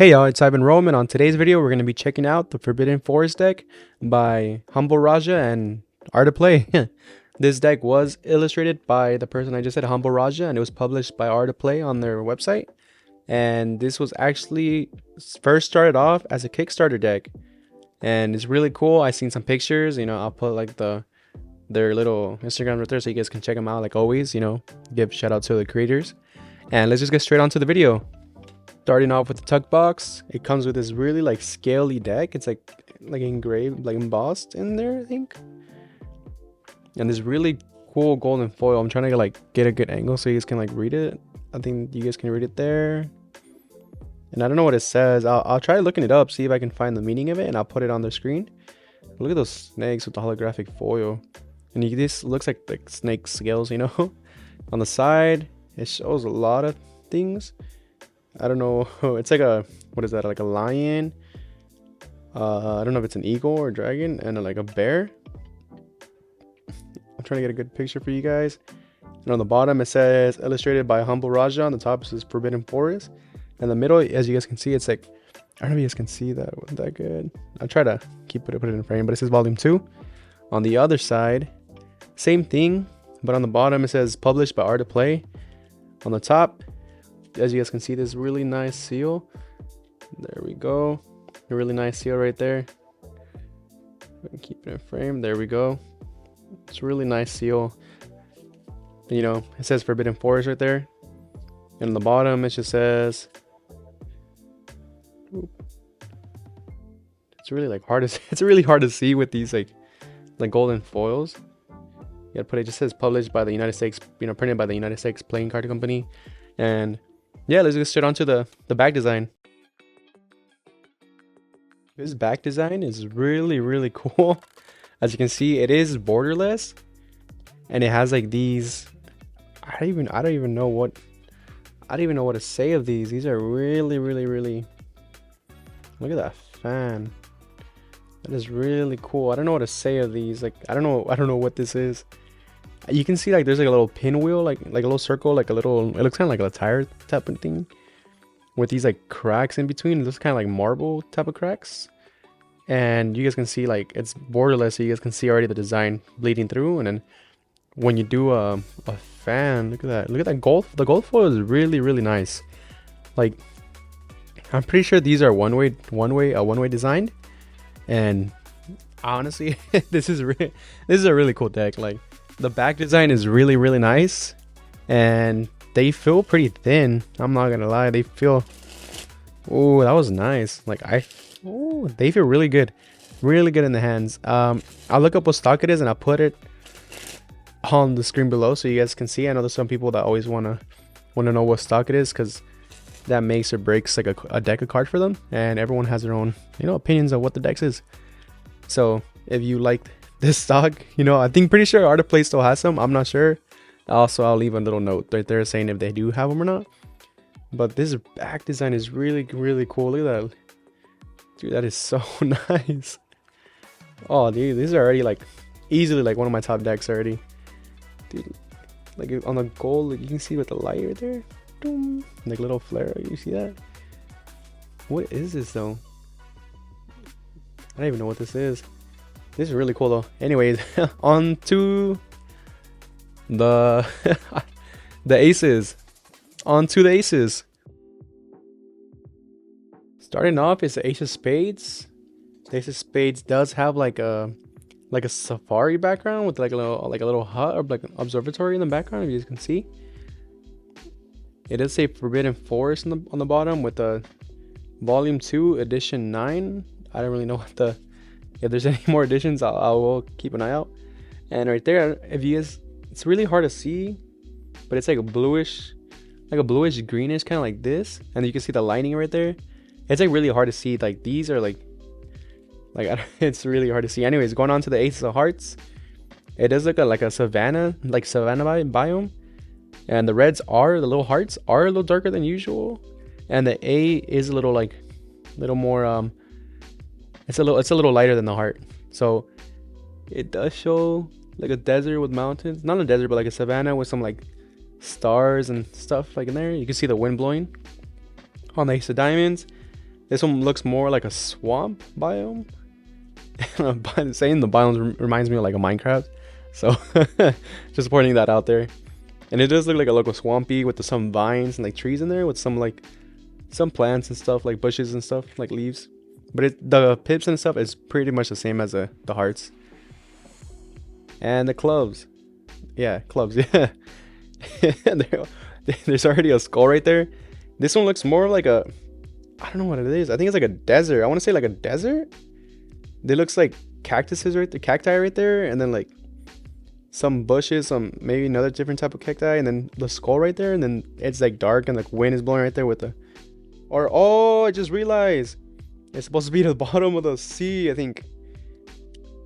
Hey y'all, it's Ivan Roman. On today's video, we're going to be checking out the Forbidden Forest deck by Humble Raja and Art of Play. This deck was illustrated by the person I just said, Humble Raja, and it was published by Art of Play on their website. And this was actually first started off as a Kickstarter deck. And it's really cool. I seen some pictures, I'll put like their little Instagram right there so you guys can check them out like always, give shout out to the creators. And let's just get straight on to the video. Starting off with the tuck box, it comes with this really like scaly deck. It's like engraved, like embossed in there, I think. And this really cool golden foil. I'm trying to get a good angle so you guys can read it. I think you guys can read it there. And I don't know what it says. I'll try looking it up, see if I can find the meaning of it, and I'll put it on the screen. Look at those snakes with the holographic foil. And this looks like snake scales, On the side, it shows a lot of things. I don't know. It's like what is that? Like a lion. I don't know if it's an eagle or dragon, and like a bear. I'm trying to get a good picture for you guys. And on the bottom, it says illustrated by Humble Raja. On the top, it says Forbidden Forest. And the middle, as you guys can see, it's like, I don't know if you guys can see that. Wasn't that good? I'll try to put it in frame, but it says Volume 2. On the other side, same thing, but on the bottom, it says published by Art of Play. On the top, as you guys can see, this really nice seal. There we go. A really nice seal right there. Keep it in frame. There we go. It's a really nice seal. It says Forbidden Forest right there. And on the bottom, it just says. It's really hard to. It's really hard to see with these like golden foils. You gotta put it. Just says published by the United States. Printed by the United States Playing Card Company. And yeah, let's get straight onto the back design. This back design is really cool. As you can see, it is borderless, and it has like these. I don't even know what to say of these. These are really. Look at that fan. That is really cool. I don't know what to say of these. I don't know what this is. You can see there's a little pinwheel, like a little circle, it looks kind of like a tire type of thing with these cracks in between. It looks kind of like marble type of cracks. And you guys can see it's borderless, so you guys can see already the design bleeding through. And then when you do a fan, look at that gold. The gold foil is really nice. I'm pretty sure these are one way designed. And honestly, this is a really cool deck. The back design is really nice, and they feel pretty thin. I'm not gonna lie, they feel. Oh, that was nice. They feel really good in the hands. I'll look up what stock it is, and I'll put it on the screen below so you guys can see. I know there's some people that always wanna know what stock it is, because that makes or breaks a deck of cards for them, and everyone has their own opinions of what the deck is. So if you like this stock, I think pretty sure Art of Play still has some. I'm not sure. Also, I'll leave a little note right there saying if they do have them or not. But this back design is really cool. Look at that. Dude, that is so nice. Oh, dude, these are already easily one of my top decks already. Dude, on the gold, you can see with the light right there. Boom. Little flare. You see that? What is this though? I don't even know what this is. This is really cool though. Anyways, on to the aces. On to the aces. Starting off is the Ace of Spades. The Ace of Spades does have a safari background with a little hut or an observatory in the background, if you guys can see. It does say Forbidden Forest on the bottom with the Volume 2 Edition 9. I don't really know if there's any more editions. I will keep an eye out. And right there, it's really hard to see, but it's a bluish greenish, kind of like this. And you can see the lining right there. It's really hard to see. These are it's really hard to see. Anyways, going on to the Ace of Hearts. It does look like a savanna biome. And the reds the little hearts are a little darker than usual. And the A is a little more it's a little lighter than the heart. So it does show a desert with mountains. Not a desert, but a savanna with some stars and stuff in there. You can see the wind blowing on the Ace of Diamonds. This one looks more like a swamp biome. Saying the biomes reminds me of like a Minecraft. So just pointing that out there. And it does look like a local swampy with some vines and like trees in there with some like some plants and stuff like bushes and stuff like leaves. But the pips and stuff is pretty much the same as the hearts. And the clubs. Yeah, clubs, yeah. There's already a skull right there. This one looks more like a, I don't know what it is. I think it's like a desert. I want to say like a desert. There looks like cactuses right there, cacti right there, and then like some bushes, some maybe another different type of cacti, and then the skull right there, and then it's like dark and like wind is blowing right there with the, or oh, I just realized it's supposed to be the bottom of the sea. I think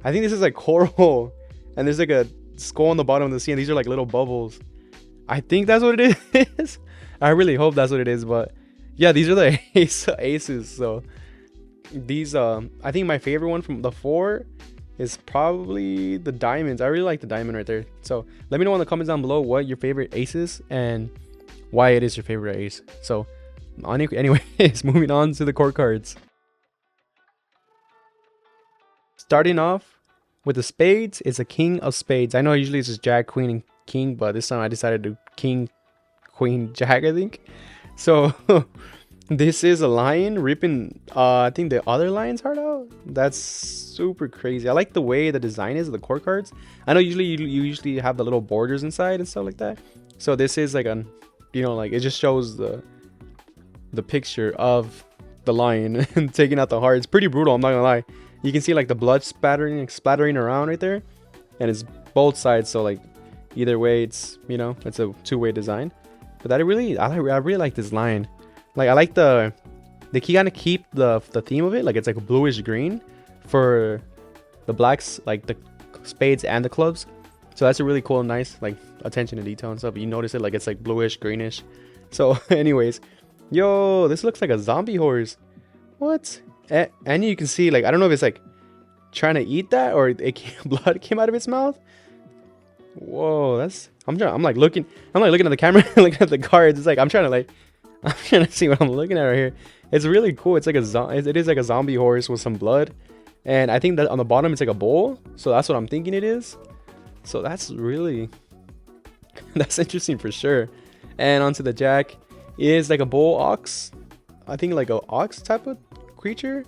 this is like coral, and there's like a skull on the bottom of the sea, and these are like little bubbles. I think that's what it is. I really hope that's what it is, but yeah, these are the aces. So these I think my favorite one from the 4 is probably the diamonds. I really like the diamond right there. So let me know in the comments down below what your favorite ace is and why it is your favorite ace. So anyways, moving on to the core cards. Starting off with the spades, it's a king of spades. I know usually it's just jack, queen, and king, but this time I decided to king, queen, jack, I think. So this is a lion ripping I think the other lion's heart out. That's super crazy. I like the way the design is of the core cards. I know usually you usually have the little borders inside and stuff like that. So this is like an, you know, like it just shows the picture of the lion and taking out the heart. It's pretty brutal, I'm not gonna lie. You can see like the blood splattering around right there, and it's both sides, so like either way it's, you know, it's a two-way design. But I really like this lion. Like I like they kind of keep the theme of it, like it's like a bluish green for the blacks, like the spades and the clubs. So that's a really cool, nice like attention to detail and stuff. You notice it, like it's like bluish greenish. So anyways, yo, this looks like a zombie horse. What? And you can see, like, I don't know if it's like trying to eat that or blood came out of its mouth. Whoa, that's I'm like looking at the camera, looking at the cards. It's like I'm trying to see what I'm looking at right here. It's really cool. It's like it is like a zombie horse with some blood, and I think that on the bottom it's like a bowl. So that's what I'm thinking it is. So that's really that's interesting for sure. And onto the jack is like a bull ox. I think like a ox type of creature.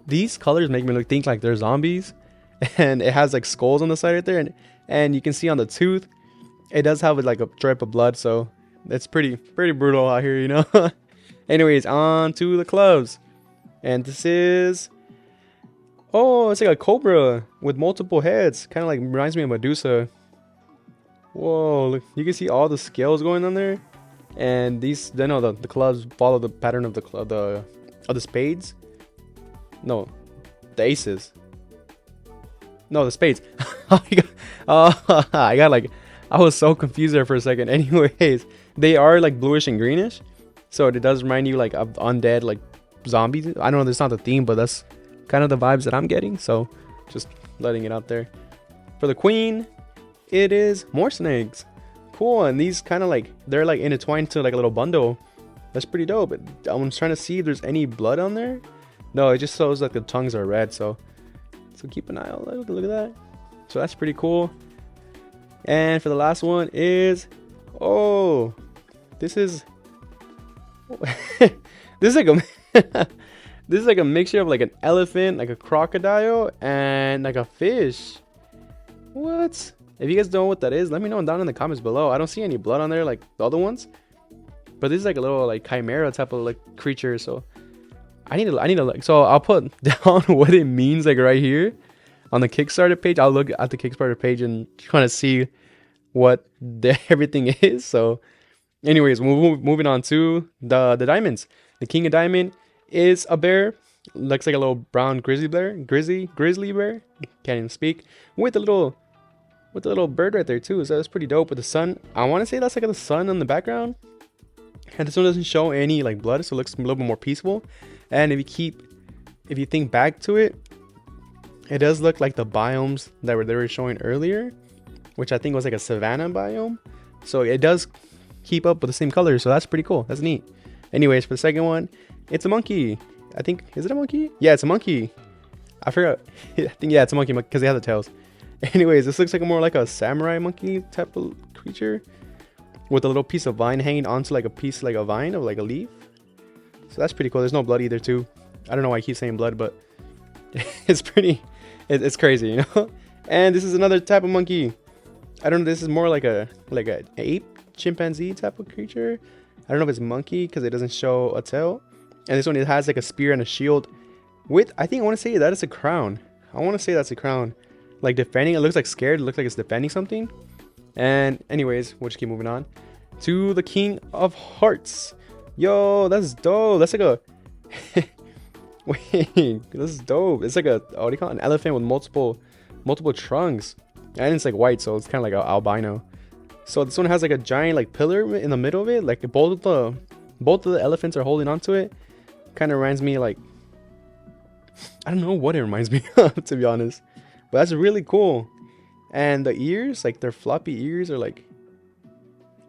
These colors make me think like they're zombies, and it has like skulls on the side right there, and you can see on the tooth it does have like a drip of blood. So it's pretty brutal out here, you know. Anyways, on to the clubs, and this is, oh, it's like a cobra with multiple heads, kind of like reminds me of Medusa. Whoa, look, you can see all the scales going on there. And these, then the clubs follow the pattern of the spades. No, the aces. No, the spades. I got like, I was so confused there for a second. Anyways, they are like bluish and greenish, so it does remind you like of undead, like zombies. I don't know, that's not the theme, but that's kind of the vibes that I'm getting. So just letting it out there. For the queen, it is more snakes. Cool. And these kind of like, they're like intertwined to like a little bundle. That's pretty dope. I'm trying to see if there's any blood on there. No, it just shows like the tongues are red. So keep an eye out. Look at that. So that's pretty cool. And for the last one is, oh, this is this is like a this is like a mixture of like an elephant, like a crocodile, and like a fish. What? If you guys know what that is, let me know down in the comments below. I don't see any blood on there like the other ones, but this is like a little like chimera type of like creature. So I need to like, so I'll put down what it means like right here on the Kickstarter page. I'll look at the Kickstarter page and kind of see what everything is. So anyways, moving on to the diamonds. The king of diamond is a bear. Looks like a little brown grizzly bear. Grizzly bear. Can't even speak. With the little bird right there too. So that's pretty dope. With the sun, I want to say that's like the sun in the background. And this one doesn't show any like blood, so it looks a little bit more peaceful. And if you think back to it, it does look like the biomes that they were showing earlier, which I think was like a savanna biome. So it does keep up with the same colors, so that's pretty cool. That's neat. Anyways, for the second one, It's a monkey. I think, is it a monkey? Yeah, it's a monkey. I forgot. I think, yeah, it's a monkey because they have the tails. Anyways, this looks like more like a samurai monkey type of creature with a little piece of vine hanging onto like a piece, like a vine of like a leaf. So that's pretty cool. There's no blood either too. I don't know why I keep saying blood, but it's pretty, it's crazy, you know? And this is another type of monkey. I don't know. This is more like a ape, chimpanzee type of creature. I don't know if it's monkey because it doesn't show a tail. And this one, it has like a spear and a shield with, I think I want to say that is a crown. I want to say that's a crown. Like defending, it looks like scared. It looks like it's defending something. And anyways, we'll just keep moving on to the King of Hearts. Yo, that's dope. That's like a wait, this is dope. It's like a, what do you call it? An elephant with multiple trunks, and it's like white, so it's kind of like an albino. So this one has like a giant like pillar in the middle of it, like both of the elephants are holding onto it. Kind of reminds me, like, I don't know what it reminds me of, to be honest, but that's really cool. And the ears, like their floppy ears, are like,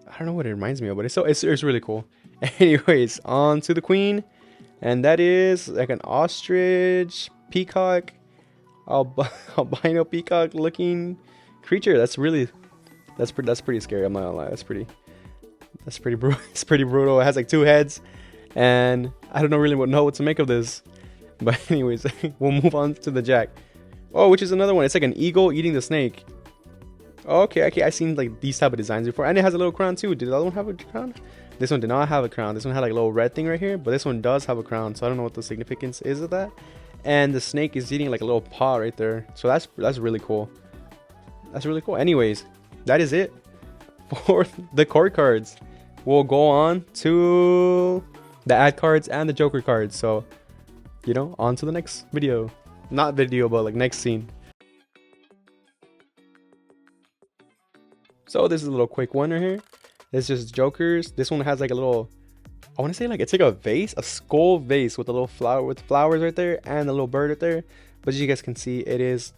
I don't know what it reminds me of, but it's really cool. Anyways, on to the queen, and that is like an ostrich peacock, albino peacock looking creature. That's pretty scary. I'm not gonna lie. That's pretty brutal. It's pretty brutal. It has like 2 heads, and I don't really know what to make of this. But anyways, we'll move on to the jack. Oh, which is another one. It's like an eagle eating the snake. Okay, I've seen like these type of designs before, and it has a little crown too. Did the other one have a crown? This one did not have a crown. This one had like a little red thing right here, but this one does have a crown. So I don't know what the significance is of that. And the snake is eating like a little paw right there. So that's really cool. That's really cool. Anyways, that is it for the court cards. We'll go on to the ad cards and the Joker cards. So, you know, on to the next video. Not video, but like next scene. So this is a little quick one right here. It's just Jokers. This one has like a little, I want to say like it's like a vase, a skull vase with a little flower with flowers right there and a little bird right there. But as you guys can see, it is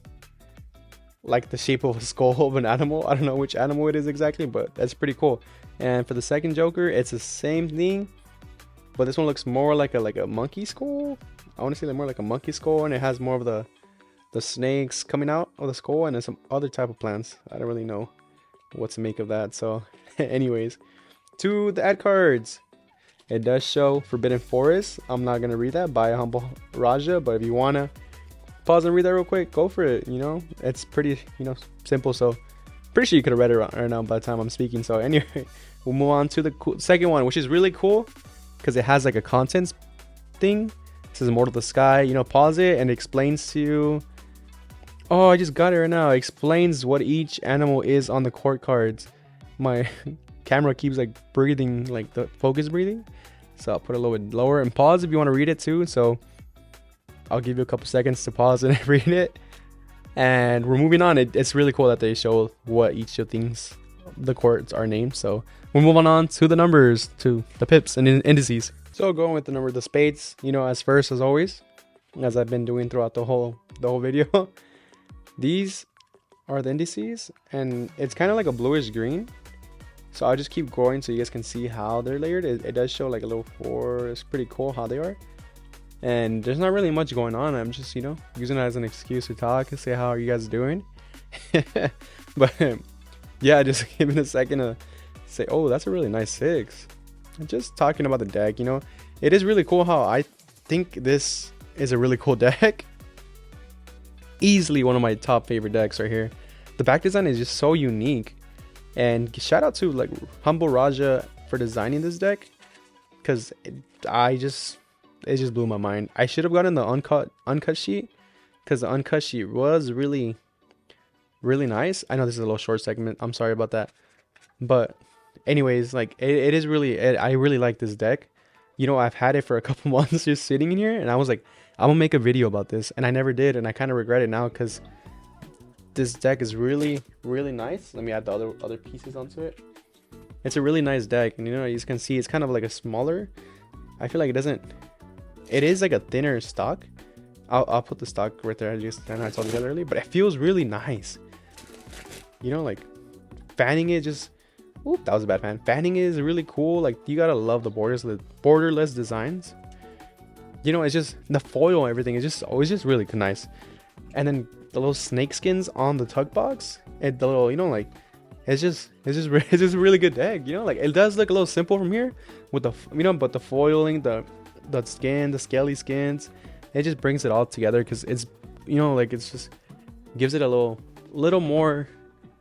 like the shape of a skull of an animal. I don't know which animal it is exactly, but that's pretty cool. And for the second Joker, it's the same thing, but this one looks more like a monkey skull. I want to say like more like a monkey skull, and it has more of the snakes coming out of the skull, and then some other type of plants. I don't really know what to make of that. So anyways, to the ad cards. It does show Forbidden Forest. I'm not gonna read that by Humble Raja, but if you wanna pause and read that real quick, go for it. You know, it's pretty, you know, simple. So pretty sure you could have read it right now by the time I'm speaking. So anyway, we'll move on to the second one, which is really cool because it has like a contents thing. This is Immortal the Sky. You know, pause it and it explains to you. Oh, I just got it right now. It explains what each animal is on the court cards. My camera keeps like breathing, like the focus breathing. So I'll put it a little bit lower and pause if you want to read it too. So I'll give you a couple seconds to pause and read it. And we're moving on. It's really cool that they show what each of things the courts are named. So we're moving on to the numbers, to the pips and indices. So going with the spades, you know, as first as always, as I've been doing throughout the whole video. These are the indices, and it's kind of like a bluish green. So I'll just keep going so you guys can see how they're layered. It does show like a little 4. It's pretty cool how they are. And there's not really much going on. I'm just, you know, using it as an excuse to talk and say how are you guys doing. But yeah, just give it a second to say, oh, that's a really nice 6. And just talking about the deck, you know, it is really cool how I think this is a really cool deck. Easily one of my top favorite decks right here. The back design is just so unique. And shout out to like Humble Raja for designing this deck, because it just blew my mind. I should have gotten the uncut sheet, because the uncut sheet was really nice. I know this is a little short segment, I'm sorry about that, but anyways, like it is really, I really like this deck. You know, I've had it for a couple months just sitting in here, and I was like, I'm gonna make a video about this, and I never did, and I kind of regret it now because this deck is really nice. Let me add the other pieces onto it. It's a really nice deck, and you know, you can see it's kind of like a smaller. I feel like it is like a thinner stock. I'll put the stock right there. I told you that earlier, but it feels really nice. You know, like fanning it just. Oop, that was a bad fan. Fanning is really cool. Like, you gotta love the borderless designs. you know, it's just the foil and everything is just always just really nice. And then the little snake skins on the tug box and the little, you know, like it's just it's just a really good deck, you know. Like it does look a little simple from here with the, you know, but the foiling, the skin, the scaly skins, it just brings it all together because it's, you know, like it's just gives it a little more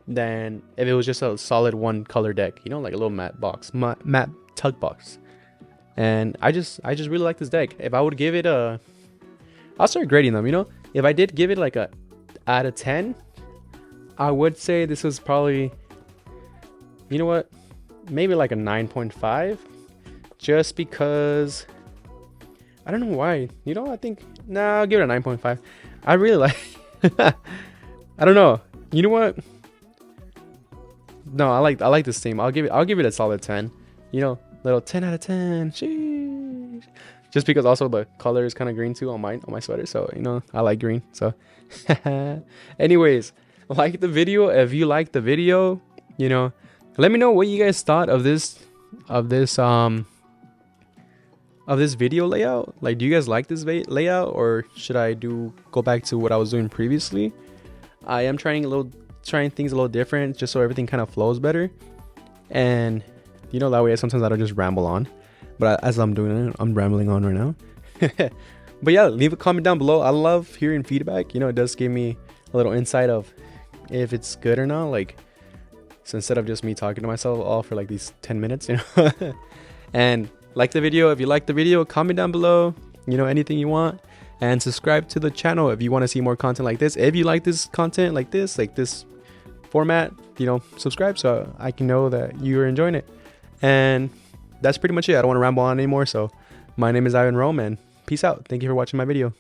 than if it was just a solid one color deck, you know, like a little matte box, matte tug box. And I just really like this deck. If I would give it a, I'll start grading them, you know. If I did give it like a out of 10, I would say this was probably, you know what, maybe like a 9.5, just because I don't know why, you know. I think, nah, I'll give it a 9.5. I really like I don't know, you know what, no, I like this team. I'll give it a solid 10, you know, little 10 out of 10. Sheesh. Just because also the color is kind of green too on my sweater, so you know I like green. So anyways, like the video if you like the video, you know. Let me know what you guys thought of this video layout. Like, do you guys like this layout, or should I go back to what I was doing previously? I am trying things a little different, just so everything kind of flows better, and you know, that way sometimes I don't just ramble on. But as I'm doing it, I'm rambling on right now. But yeah, leave a comment down below. I love hearing feedback. You know, it does give me a little insight of if it's good or not. Like, so instead of just me talking to myself all for like these 10 minutes, you know. And like the video if you like the video, comment down below, you know, anything you want, and subscribe to the channel if you want to see more content like this. If you like this content like this format, you know, subscribe so I can know that you're enjoying it. And that's pretty much it. I don't want to ramble on anymore. So my name is Ivan Rome, and peace out. Thank you for watching my video.